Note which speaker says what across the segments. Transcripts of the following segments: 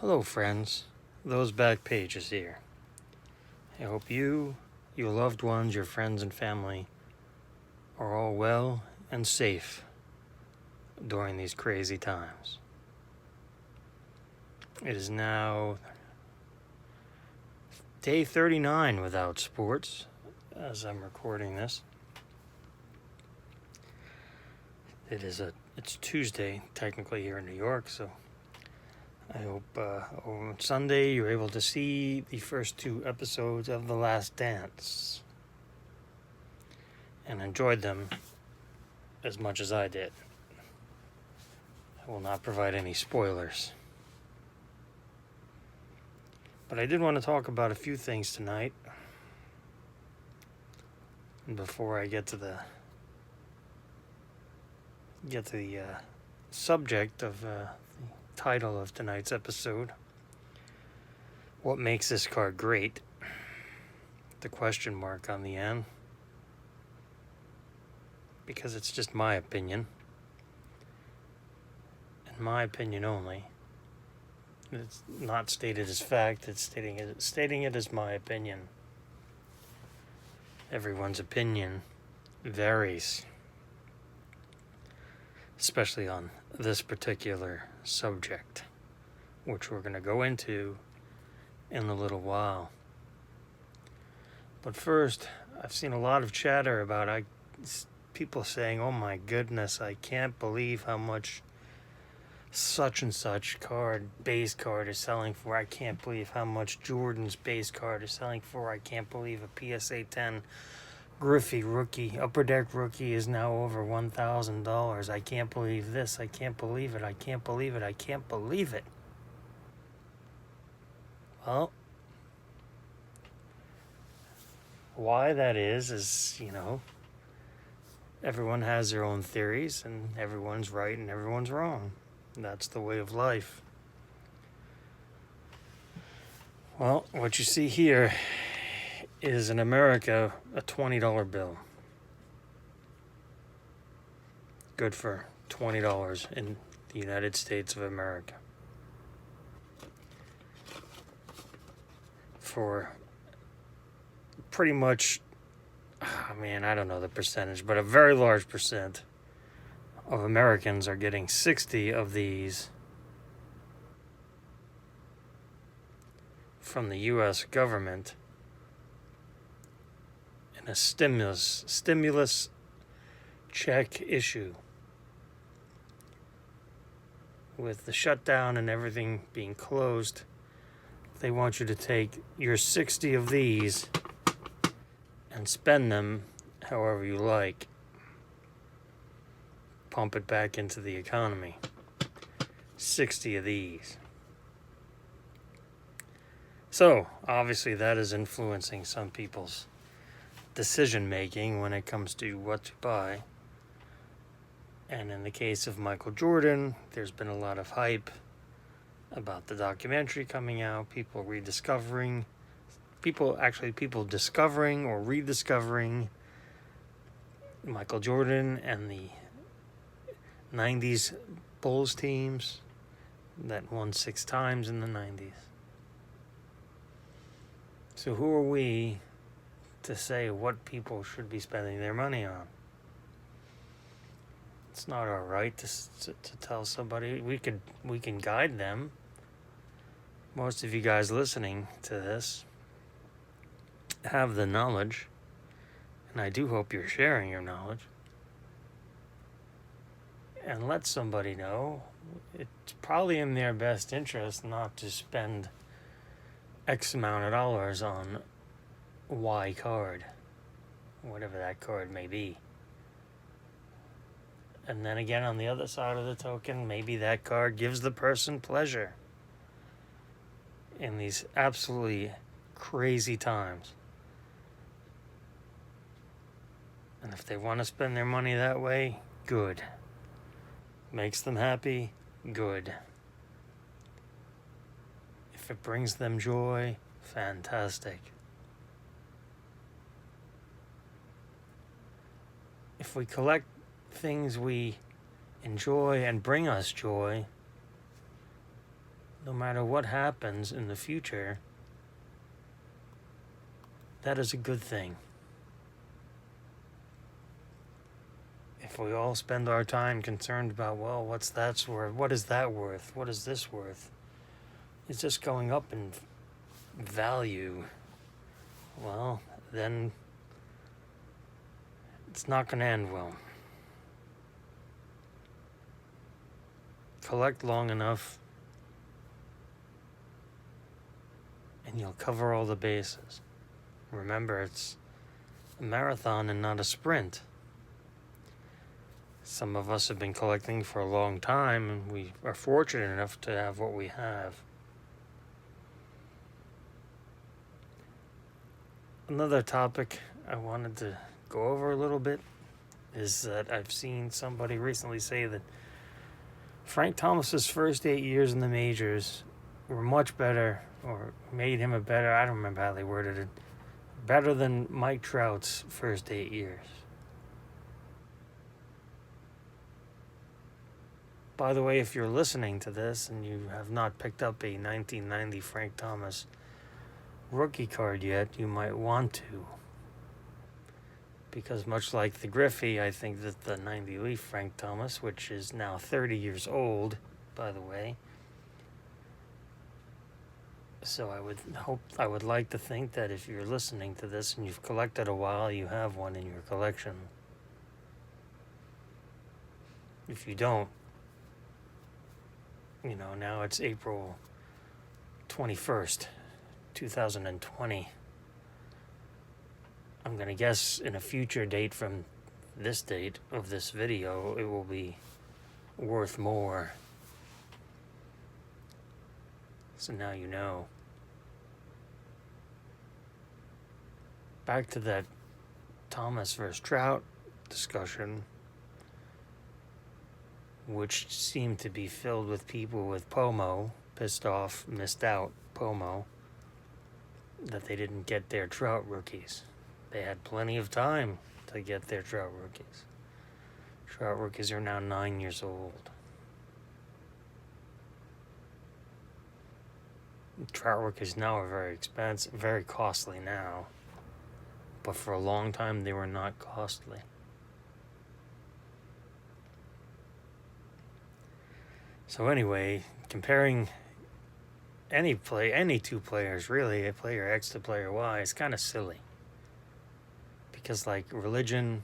Speaker 1: Hello, friends. Those back pages here. I hope you, your loved ones, your friends, and family are all well and safe during these crazy times. It is now day 39 without sports as I'm recording this. It's Tuesday, technically, here in New York, so I hope on Sunday you're able to see the first 2 episodes of The Last Dance and enjoyed them as much as I did. I will not provide any spoilers. But I did want to talk about a few things tonight. And before I get to the subject of the title of tonight's episode, what makes this card great? The question mark on the end. Because it's just my opinion. And my opinion only. It's not stated as fact, it's stating it as my opinion. Everyone's opinion varies, especially on this particular subject, which we're going to go into in a little while. But first, I've seen a lot of chatter about people saying, "Oh my goodness, I can't believe how much such and such base card is selling for. I can't believe how much Jordan's base card is selling for. I can't believe a PSA 10 Griffey rookie, Upper Deck rookie is now over $1,000. I can't believe this. I can't believe it. I can't believe it. I can't believe it." Well, why that is, everyone has their own theories, and everyone's right and everyone's wrong. That's the way of life. Well, what you see here is in America a $20 bill. Good for $20 in the United States of America. For pretty much, I don't know the percentage, but a very large percent of Americans are getting 60 of these from the U.S. government in a stimulus check issue. With the shutdown and everything being closed, they want you to take your 60 of these and spend them however you like. Pump it back into the economy. 60 of these. So, obviously that is influencing some people's decision making when it comes to what to buy. And in the case of Michael Jordan, there's been a lot of hype about the documentary coming out, people discovering or rediscovering Michael Jordan and the 90s Bulls teams that won 6 times in the 90s. So who are we to say what people should be spending their money on? It's not our right to tell somebody. We can guide them. Most of you guys listening to this have the knowledge, and I do hope you're sharing your knowledge. And let somebody know it's probably in their best interest not to spend X amount of dollars on Y card, whatever that card may be. And then again, on the other side of the token, maybe that card gives the person pleasure in these absolutely crazy times. And if they want to spend their money that way, good. Makes them happy, good. If it brings them joy, fantastic. If we collect things we enjoy and bring us joy, no matter what happens in the future, that is a good thing. If we all spend our time concerned about, well, what's that worth? What is that worth? What is this worth? It's just going up in value. Well, then it's not going to end well. Collect long enough and you'll cover all the bases. Remember, it's a marathon and not a sprint. Some of us have been collecting for a long time, and we are fortunate enough to have what we have. Another topic I wanted to go over a little bit is that I've seen somebody recently say that Frank Thomas's first 8 years in the majors were much better, or made him a better, I don't remember how they worded it, better than Mike Trout's first 8 years. By the way, if you're listening to this and you have not picked up a 1990 Frank Thomas rookie card yet, you might want to. Because much like the Griffey, I think that the 90 Leaf Frank Thomas, which is now 30 years old, by the way. So I would like to think that if you're listening to this and you've collected a while, you have one in your collection. If you don't, now it's April 21st, 2020. I'm going to guess in a future date from this date of this video, it will be worth more. So now you know. Back to that Thomas versus Trout discussion, which seemed to be filled with people with POMO, pissed off, missed out, POMO, that they didn't get their Trout rookies. They had plenty of time to get their Trout rookies. Trout rookies are now 9 years old. Trout rookies now are very expensive, very costly now. But for a long time, they were not costly. So anyway, comparing any two players, really, a player X to player Y, is kind of silly. Because like religion,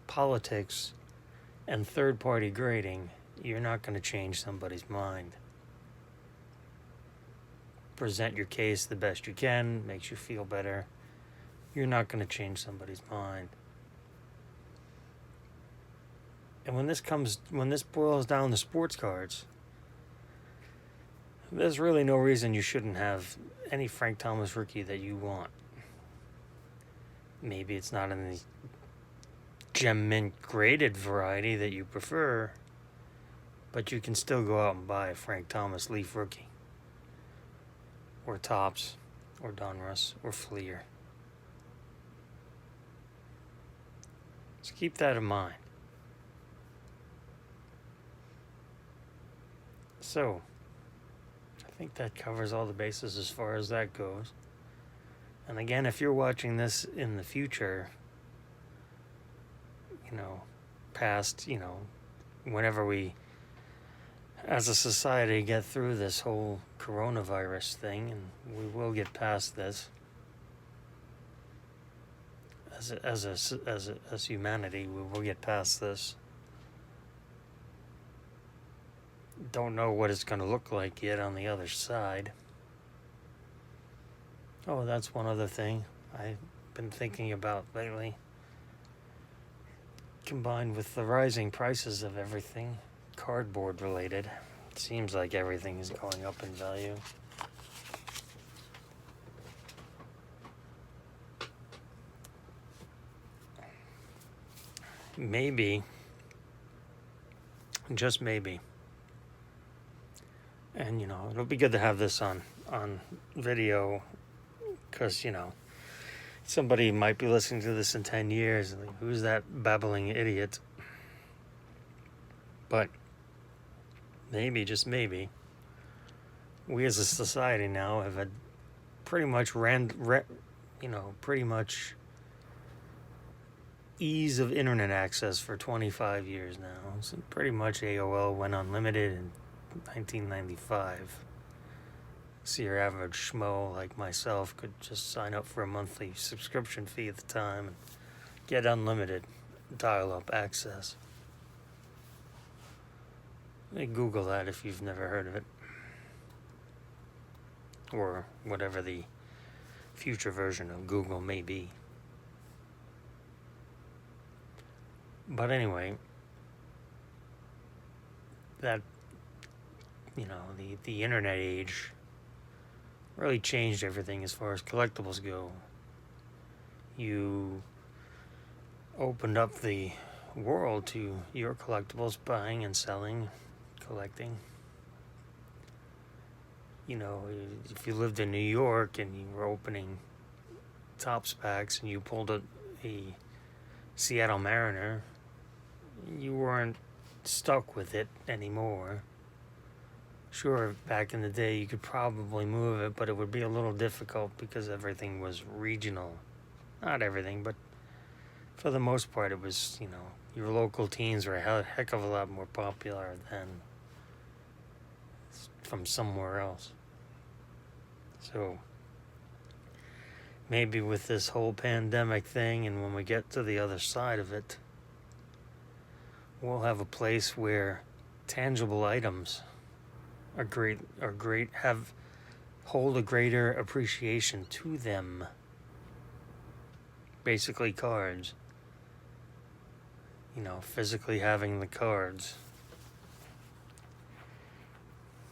Speaker 1: politics, and third-party grading, you're not going to change somebody's mind. Present your case the best you can, makes you feel better. You're not going to change somebody's mind. And when this boils down to sports cards, there's really no reason you shouldn't have any Frank Thomas rookie that you want. Maybe it's not in the gem mint graded variety that you prefer, but you can still go out and buy a Frank Thomas Leaf rookie, or Topps, or Donruss, or Fleer. So keep that in mind. So, I think that covers all the bases as far as that goes. And again, if you're watching this in the future, past, whenever we, as a society, get through this whole coronavirus thing, and we will get past this, as humanity, we will get past this. Don't know what it's going to look like yet on the other side. Oh, that's one other thing I've been thinking about lately. Combined with the rising prices of everything, cardboard related, it seems like everything is going up in value. Maybe, just maybe, and it'll be good to have this on video, because somebody might be listening to this in 10 years and like, who's that babbling idiot? But maybe, just maybe, we as a society now have had pretty much pretty much ease of internet access for 25 years now. So pretty much AOL went unlimited in 1995. So your average schmo like myself could just sign up for a monthly subscription fee at the time and get unlimited dial-up access. Google that if you've never heard of it, or whatever the future version of Google may be. But anyway, that, the internet age really changed everything as far as collectibles go. You opened up the world to your collectibles, buying and selling, collecting. If you lived in New York and you were opening Topps packs and you pulled a Seattle Mariner, you weren't stuck with it anymore. Sure, back in the day you could probably move it, but it would be a little difficult because everything was regional. Not everything, but for the most part it was, your local teams were a heck of a lot more popular than from somewhere else. So maybe with this whole pandemic thing, and when we get to the other side of it, we'll have a place where tangible items hold a greater appreciation to them. Basically cards. Physically having the cards.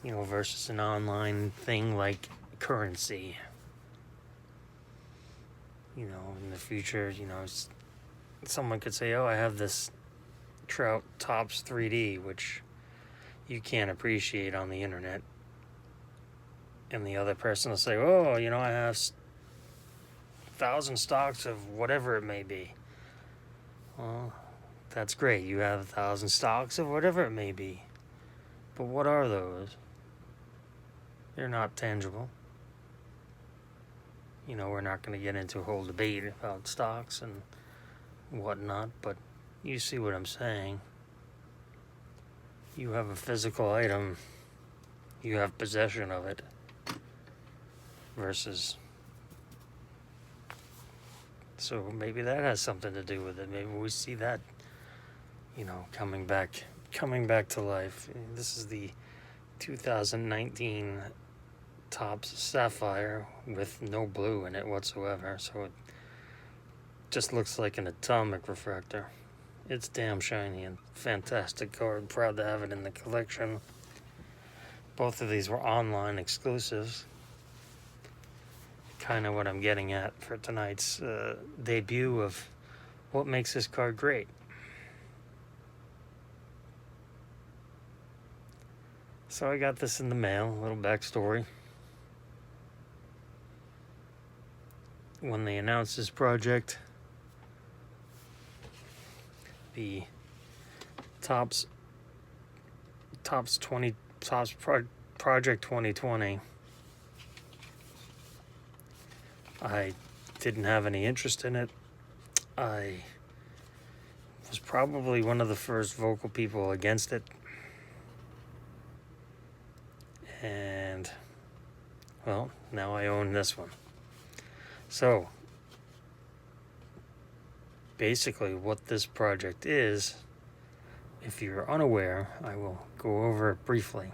Speaker 1: Versus an online thing like currency. In the future, someone could say, oh, I have this Trout Topps 3D, which you can't appreciate on the internet. And the other person will say, oh, I have 1,000 stocks of whatever it may be. Well, that's great. You have 1,000 stocks of whatever it may be. But what are those? They're not tangible. We're not going to get into a whole debate about stocks and whatnot, but you see what I'm saying. You have a physical item, you have possession of it, versus. So maybe that has something to do with it. Maybe we see that, coming back to life. This is the 2019 Topps Sapphire with no blue in it whatsoever, so it just looks like an atomic refractor. It's damn shiny and fantastic card. Proud to have it in the collection. Both of these were online exclusives. Kind of what I'm getting at for tonight's debut of what makes this card great. So I got this in the mail, a little backstory. When they announced this project, the Project 2020, I didn't have any interest in it. I was probably one of the first vocal people against it. And, well, now I own this one. So, basically what this project is, if you're unaware, I will go over it briefly.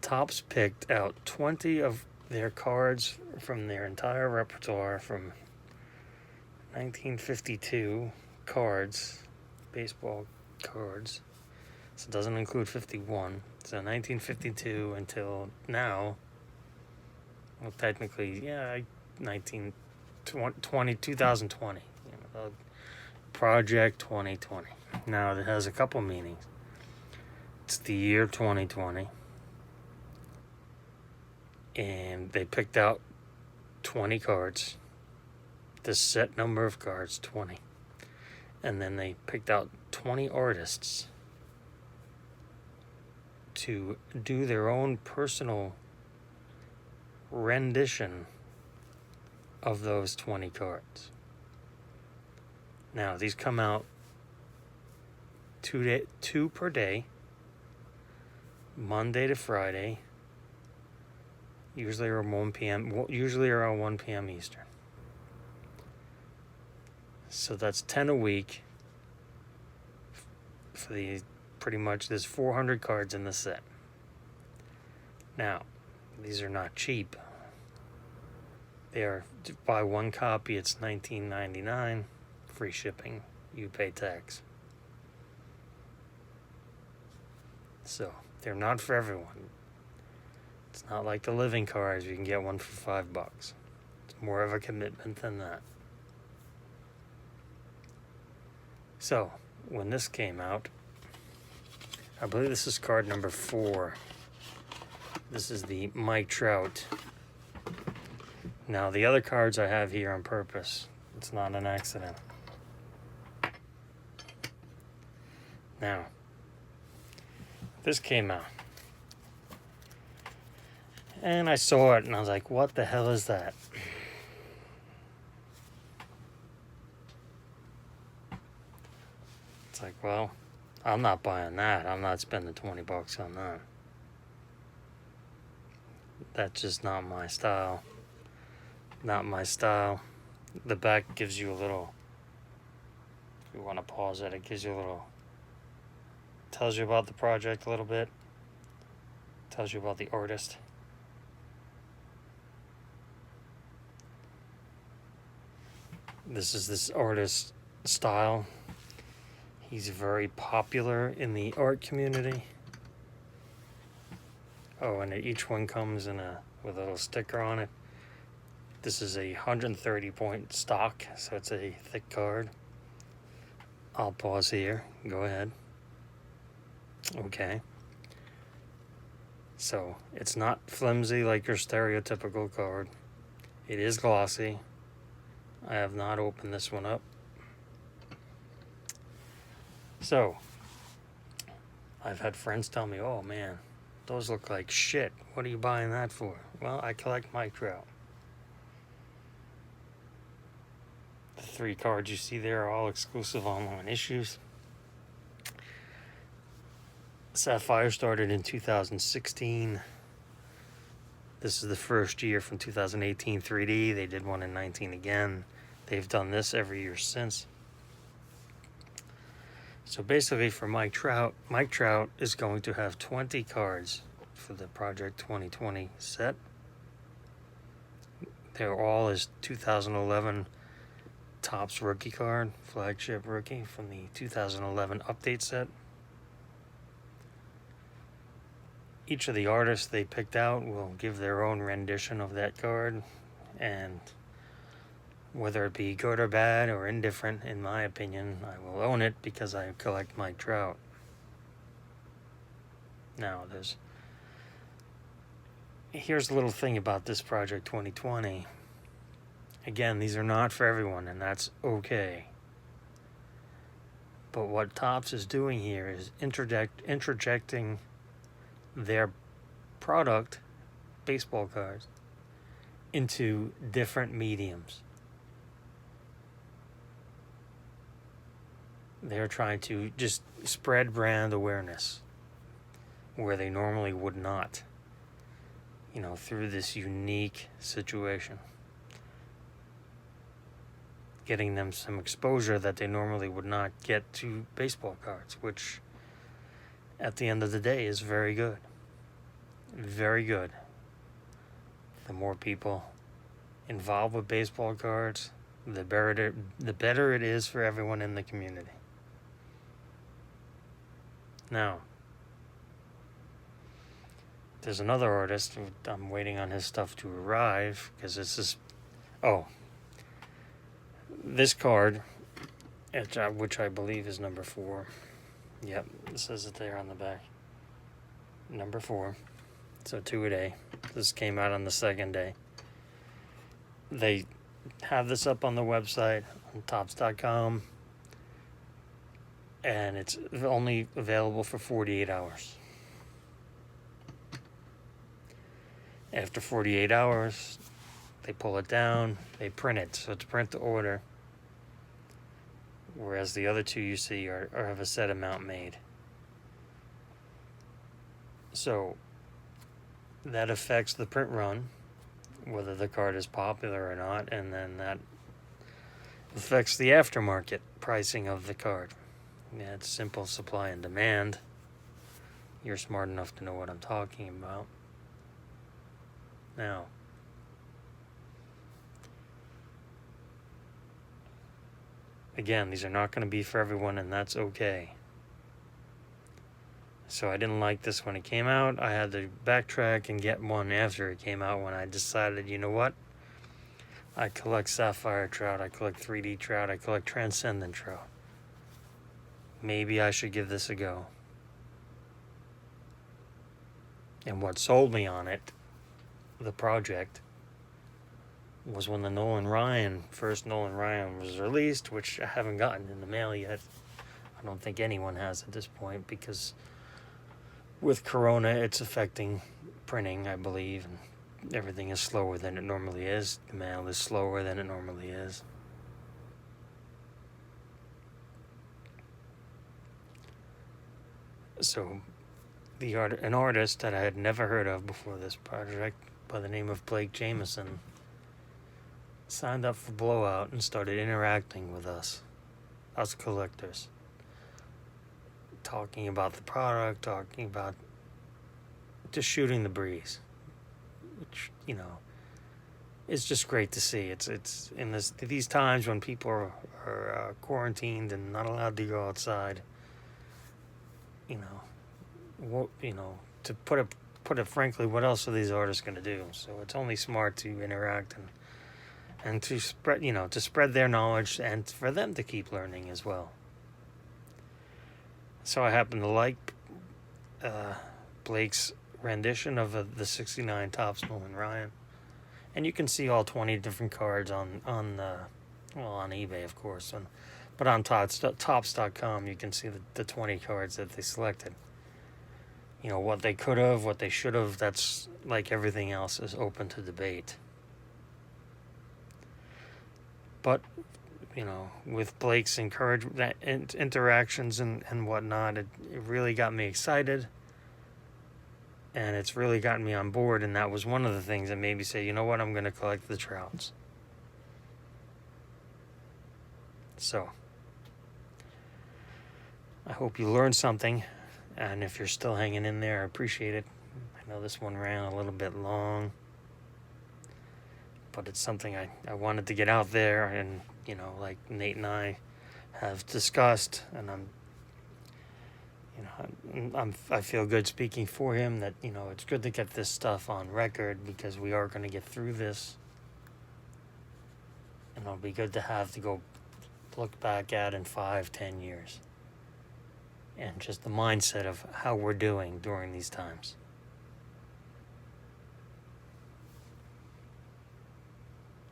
Speaker 1: Topps picked out 20 of their cards from their entire repertoire from 1952 cards, baseball cards. So it doesn't include 51. So 1952 until now. Well, technically, 2020. Project 2020. Now, it has a couple meanings. It's the year 2020. And they picked out 20 cards. The set number of cards, 20. And then they picked out 20 artists. to do their own personal rendition of those 20 cards. Now, these come out two per day, Monday to Friday, usually around 1 p.m. Eastern. So that's 10 a week for the pretty much there's 400 cards in the set. Now, these are not cheap. They are, to buy one copy, it's $19.99, free shipping, you pay tax. So, they're not for everyone. It's not like the living cards, you can get one for $5. It's more of a commitment than that. So, when this came out, I believe this is card number 4. This is the Mike Trout. Now, the other cards I have here on purpose. It's not an accident. Now, this came out. And I saw it and I was like, what the hell is that? It's like, well, I'm not buying that. I'm not spending $20 on that. That's just not my style. Not my style. The back gives you a little, if you want to pause it, it gives you a little, tells you about the project a little bit. Tells you about the artist. This is this artist's style. He's very popular in the art community. Oh, and each one comes in with a little sticker on it. This is a 130 point stock, so it's a thick card. I'll pause here. Go ahead. Okay. So, it's not flimsy like your stereotypical card. It is glossy. I have not opened this one up. So, I've had friends tell me, oh man, those look like shit. What are you buying that for? Well, I collect Mike Trout. The 3 cards you see there are all exclusive online issues. Sapphire started in 2016. This is the first year from 2018 3D. They did one in 19 again. They've done this every year since. So basically for Mike Trout is going to have 20 cards for the Project 2020 set. They're all his 2011 Topps rookie card, flagship rookie from the 2011 update set. Each of the artists they picked out will give their own rendition of that card, and whether it be good or bad or indifferent, in my opinion, I will own it because I collect Mike Trout. Now, here's a little thing about this Project 2020. Again, these are not for everyone, and that's okay. But what Topps is doing here is interjecting their product, baseball cards, into different mediums. They're trying to just spread brand awareness where they normally would not, through this unique situation. Getting them some exposure that they normally would not get to baseball cards, which at the end of the day is very good. Very good. The more people involved with baseball cards, the better it is for everyone in the community. Now, there's another artist. I'm waiting on his stuff to arrive because this card, which I believe is number 4. Yep, it says it there on the back. Number 4. So 2 a day. This came out on the 2nd day. They have this up on the website, on Topps.com. And it's only available for 48 hours. After 48 hours, they pull it down, they print it. So it's print to order. Whereas the other two you see are have a set amount made. So that affects the print run, whether the card is popular or not, and then that affects the aftermarket pricing of the card. Yeah, it's simple supply and demand. You're smart enough to know what I'm talking about. Now, again, these are not going to be for everyone, and that's okay. So I didn't like this when it came out. I had to backtrack and get one after it came out when I decided, you know what? I collect Sapphire Trout, I collect 3D Trout, I collect Transcendent Trout. Maybe I should give this a go. And what sold me on it, the project, was when the first Nolan Ryan was released, which I haven't gotten in the mail yet. I don't think anyone has at this point, because with Corona, it's affecting printing, I believe, and everything is slower than it normally is. The mail is slower than it normally is. So, an artist that I had never heard of before this project, by the name of Blake Jameson, signed up for Blowout and started interacting with us collectors. Talking about the product, talking about just shooting the breeze, which, it's just great to see. It's in these times when people are quarantined and not allowed to go outside. To put it frankly, what else are these artists going to do? So it's only smart to interact and to spread their knowledge, and for them to keep learning as well. So I happen to like Blake's rendition of the 69 Topps Nolan Ryan, and you can see all 20 different cards on eBay, of course, but on Topps.com you can see the 20 cards that they selected. What they could have, what they should have, that's, like everything else, is open to debate. But, with Blake's interactions and whatnot, it really got me excited. And it's really gotten me on board, and that was one of the things that made me say, you know what, I'm going to collect the Trouts. So, I hope you learned something, and if you're still hanging in there, I appreciate it. I know this one ran a little bit long, but it's something I wanted to get out there, and, like Nate and I have discussed, and I feel good speaking for him that, it's good to get this stuff on record, because we are going to get through this. And it'll be good to have to go look back at in 5-10 years. And just the mindset of how we're doing during these times.